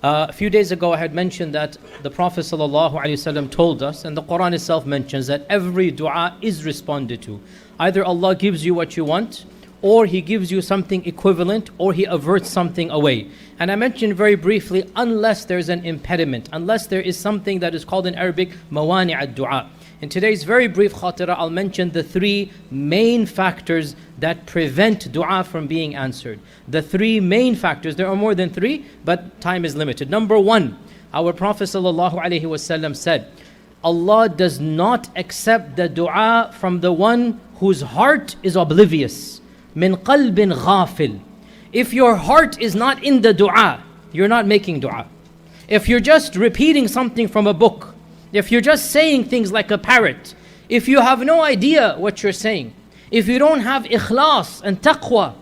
A few days ago I had mentioned that the Prophet ﷺ told us, and the Quran itself mentions, that every dua is responded to. Either Allah gives you what you want, or He gives you something equivalent, or He averts something away. And I mentioned very briefly, unless there's an impediment, unless there is something that is called in Arabic, mawani' ad-du'a. In today's very brief khatira, I'll mention the three main factors that prevent dua from being answered. The three main factors, there are more than three, but time is limited. Number one, our Prophet ﷺ said, Allah does not accept the dua from the one whose heart is oblivious. Min qalbin ghafil. If your heart is not in the dua, you're not making dua. If you're just repeating something from a book, if you're just saying things like a parrot, if you have no idea what you're saying, if you don't have ikhlas and taqwa,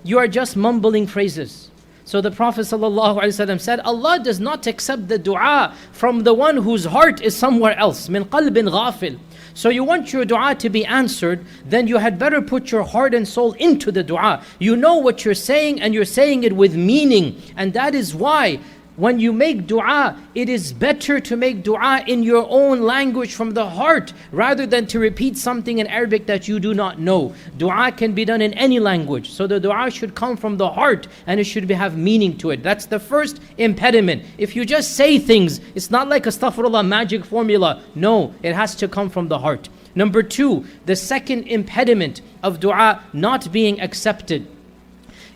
you are just mumbling phrases. So the Prophet ﷺ said, Allah does not accept the dua from the one whose heart is somewhere else. Min qalbin ghafil. So you want your dua to be answered, then you had better put your heart and soul into the dua. You know what you're saying, and you're saying it with meaning. And that is why when you make dua, it is better to make dua in your own language from the heart, rather than to repeat something in Arabic that you do not know. Dua can be done in any language. So the dua should come from the heart, and it should have meaning to it. That's the first impediment. If you just say things, it's not like astaghfirullah magic formula. No, it has to come from the heart. Number two, the second impediment of dua not being accepted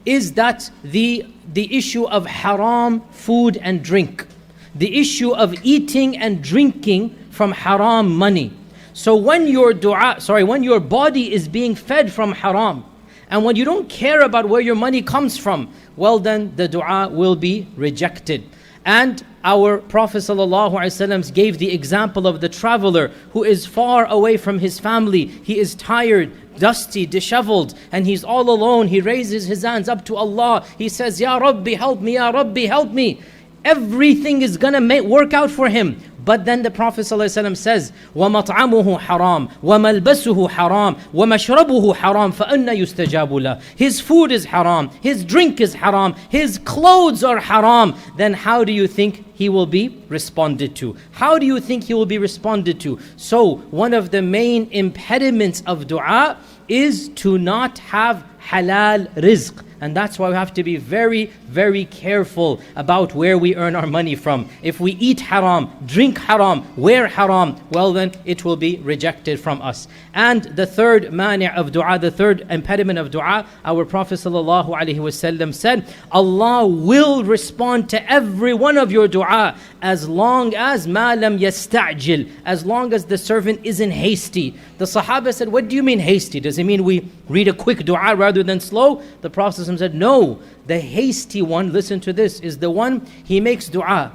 is that the issue of haram food and drink. The issue of eating and drinking from haram money. So when your body is being fed from haram, and when you don't care about where your money comes from, well then the dua will be rejected. And our Prophet ﷺ gave the example of the traveler who is far away from his family. He is tired, dusty, disheveled, and he's all alone. He raises his hands up to Allah. He says, Ya Rabbi, help me, Ya Rabbi, help me. Everything is going to work out for him. But then the Prophet ﷺ says, وَمَطْعَمُهُ حَرَامٌ وَمَلْبَسُهُ حَرَامٌ وَمَشْرَبُهُ حَرَامٌ فَأَنَّ يُسْتَجَابُ لَهُ. His food is haram, his drink is haram, his clothes are haram. Then how do you think he will be responded to? How do you think he will be responded to? So one of the main impediments of dua is to not have halal rizq. And that's why we have to be very, very careful about where we earn our money from. If we eat haram, drink haram, wear haram, well then it will be rejected from us. And the third mani' of dua, the third impediment of dua, our Prophet ﷺ said, Allah will respond to every one of your dua as long as ma lam yasta'jil, as long as the servant isn't hasty. The Sahaba said, what do you mean hasty? Does it mean we read a quick dua rather than slow? The Prophet said, no, the hasty one, listen to this, is the one, he makes dua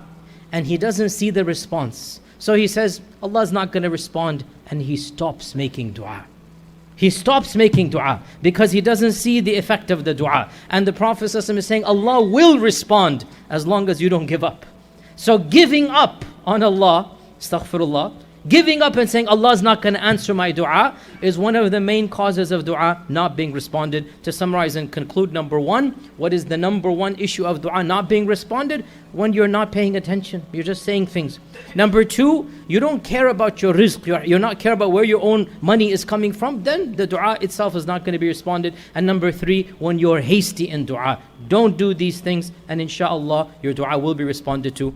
and he doesn't see the response. So he says, Allah is not going to respond, and he stops making dua. He stops making dua because he doesn't see the effect of the dua. And the Prophet ﷺ is saying, Allah will respond as long as you don't give up. So giving up on Allah, astaghfirullah, giving up and saying Allah is not going to answer my dua is one of the main causes of dua not being responded. To summarize and conclude, number one, what is the number one issue of dua not being responded? When you're not paying attention, you're just saying things. Number two, you don't care about your rizq, you're not care about where your own money is coming from, then the dua itself is not going to be responded. And number three, when you're hasty in dua, don't do these things, and inshallah your dua will be responded to.